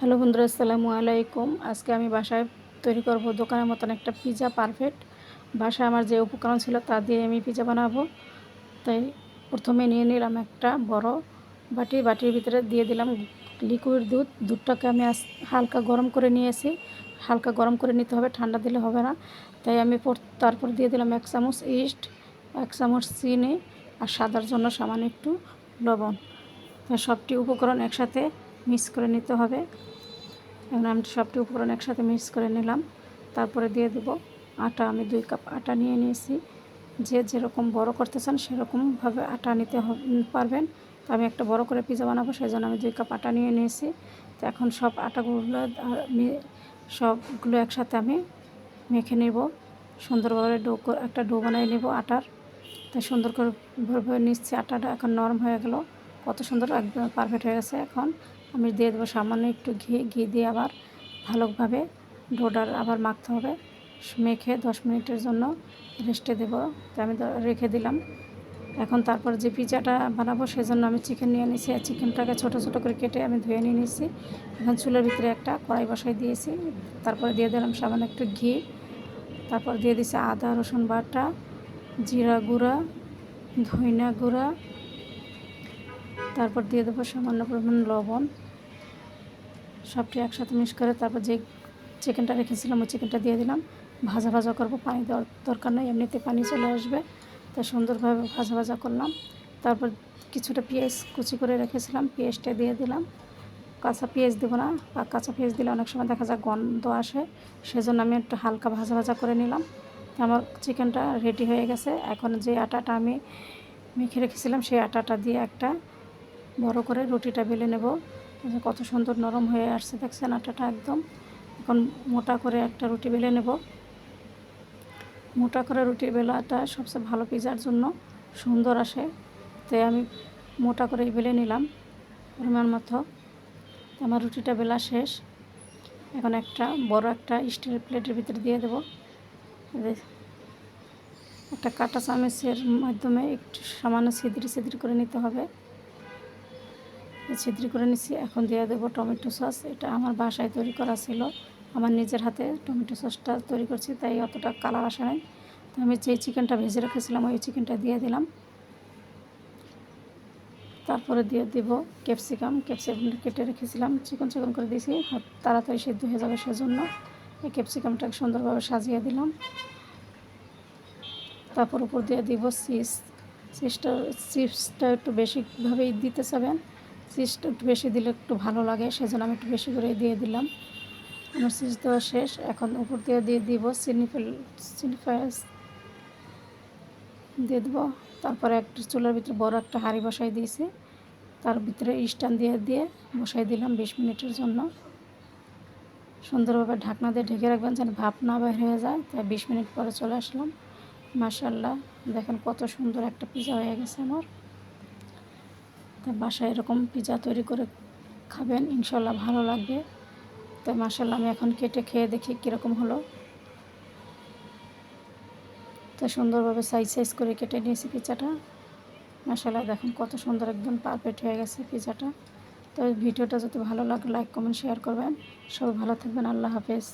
Hello বন্ধুরা, আসসালামু আলাইকুম। আজকে আমি বাসায় তৈরি করব দোকানের মতন একটা পিৎজা পারফেক্ট। বাসায় আমার যে উপকরণ ছিল তা দিয়ে আমি পিৎজা বানাবো। তাই প্রথমে নিয়ে নিলাম একটা বড় বাটির ভিতরে দিয়ে দিলাম লিকুইড দুধ। দুধটাকে আমি হালকা গরম করে নিয়েছি। হালকা গরম করে নিতে হবে, ঠান্ডা দিলে হবে না। তাই আমি তারপর দিয়ে দিলাম 1 চামচ ইস্ট, 1 চামচ চিনি আর স্বাদের জন্য সামান্য একটু লবণ। তাই সবটি উপকরণ একসাথে মিক্স করে নিতে হবে। এখন আমি সবটি উপকরণ একসাথে মিক্স করে নিলাম। তারপরে দিয়ে দেব আটা। আমি 2 কাপ আটা নিয়ে নিয়েছি। যে যেরকম বড় করতে চান সেরকমভাবে আটা নিতে পারবেন। তো আমি একটা বড় করে পিৎজা বানাবো, সেই জন্য আমি 2 কাপ আটা নিয়ে নিয়েছি। তো এখন সব আটাগুলো সবগুলো একসাথে আমি মেখে নেব। সুন্দরভাবে একটা ডো বানিয়ে নেব আটার। তাই সুন্দর করে ভাবে নিচ্ছি। আটাটা এখন নরম হয়ে গেল, কত সুন্দর, একদম পারফেক্ট হয়ে গেছে। এখন আমি দিয়ে দেবো সামান্য একটু ঘি দিয়ে আবার ভালোভাবে ডোটার আবার মাখতে হবে। মেখে 10 মিনিটের জন্য রেস্টে দেবো। তাই আমি রেখে দিলাম। এখন তারপর যে পিৎজাটা বানাবো সেজন্য আমি চিকেন নিয়ে নিয়েছি। চিকেনটাকে ছোটো ছোটো করে কেটে আমি ধুয়ে নিয়ে নিয়েছি। এখন চুলের ভিতরে একটা কড়াই বসাই দিয়েছি। তারপরে দিয়ে দিলাম সামান্য একটু ঘি। তারপর দিয়ে দিয়েছি আদা রসুন বাটা, জিরা গুঁড়া, ধনিয়া গুঁড়া। তারপর দিয়ে দেবো সামান্য পরিমাণ লবণ। সবটি একসাথে মিক্স করে তারপর যে চিকেনটা রেখেছিলাম ওই চিকেনটা দিয়ে দিলাম। ভাজা ভাজা করবো, পানি দেওয়ার দরকার নেই, এমনিতে পানি চলে আসবে। তাই সুন্দরভাবে ভাজা ভাজা করলাম। তারপর কিছুটা পেঁয়াজ কুচি করে রেখেছিলাম, পেঁয়াজটা দিয়ে দিলাম। কাঁচা পেঁয়াজ দেবো না, কাঁচা পেঁয়াজ দিলে অনেক সময় দেখা যায় গন্ধ আসে, সেজন্য আমি একটু হালকা ভাজা ভাজা করে নিলাম। আমার চিকেনটা রেডি হয়ে গেছে। এখন যে আটাটা আমি মেখে রেখেছিলাম সেই আটাটা দিয়ে একটা বড় করে রুটিটা বেলে নেব। কত সুন্দর নরম হয়ে আসছে, দেখছেন আটাটা একদম। এখন মোটা করে একটা রুটি বেলে নেব। মোটা করে রুটি বেলাটা সবচেয়ে ভালো পিৎজার জন্য সুন্দর আসে। তাই আমি মোটা করে বেলে নিলাম পরিমাণ মতো। আমার রুটিটা বেলা শেষ। এখন একটা বড় একটা স্টিলের প্লেটের ভিতরে দিয়ে দেব। একটা কাঁটা চামচের মাধ্যমে একটু সামান্য ছিদ্র করে নিতে হবে। ছিদ্র করে নিচ্ছি। এখন দিয়ে দেবো টমেটো সস। এটা আমার বাসায় তৈরি করা ছিল, আমার নিজের হাতে টমেটো সসটা তৈরি করছি, তাই অতটা কালার আসে নাই। তো আমি যেই চিকেনটা ভেজে রেখেছিলাম ওই চিকেনটা দিয়ে দিলাম। তারপরে দিয়ে দেব ক্যাপসিকাম কেটে রেখেছিলাম, চিকন করে দিয়েছি, তাড়াতাড়ি সিদ্ধ হয়ে যাবে সেজন্য। এই ক্যাপসিকামটাকে সুন্দরভাবে সাজিয়ে দিলাম। তারপর উপর দিয়ে দিব চিপসটা একটু বেশিভাবেই দিতে চাবেন। চিপসটা একটু বেশি দিলে একটু ভালো লাগে, সেজন্য আমি একটু বেশি করে দিয়ে দিলাম। আমার চিপস দেওয়া শেষ। এখন উপর দিয়ে দিব চিনি দিয়ে দেবো। তারপরে একটা চুলার ভিতরে বড় একটা হাঁড়ি বসাই দিয়েছি, তার ভিতরে স্ট্যান্ড দিয়ে বসাই দিলাম 20 মিনিটের জন্য। সুন্দরভাবে ঢাকনা দিয়ে ঢেকে রাখবেন যেন ভাপ না বের হয়ে যায়। তাই 20 মিনিট পরে চলে আসলাম। মাশাআল্লাহ, দেখেন কত সুন্দর একটা পিৎজা হয়ে গেছে আমার। তাই বাসায় এরকম পিৎজা তৈরি করে খাবেন, ইনশাল্লাহ ভালো লাগবে। তাই মাশাআল্লাহ, আমি এখন কেটে খেয়ে দেখি কীরকম হলো। তো সুন্দরভাবে সাইজ করে কেটে নিয়েছি পিৎজাটা। মাশাআল্লাহ, দেখুন কত সুন্দর, একদম পারফেক্ট হয়ে গেছে পিৎজাটা। তো ভিডিওটা যদি ভালো লাগে লাইক কমেন্ট শেয়ার করবেন। সবাই ভালো থাকবেন। আল্লাহ হাফেজ।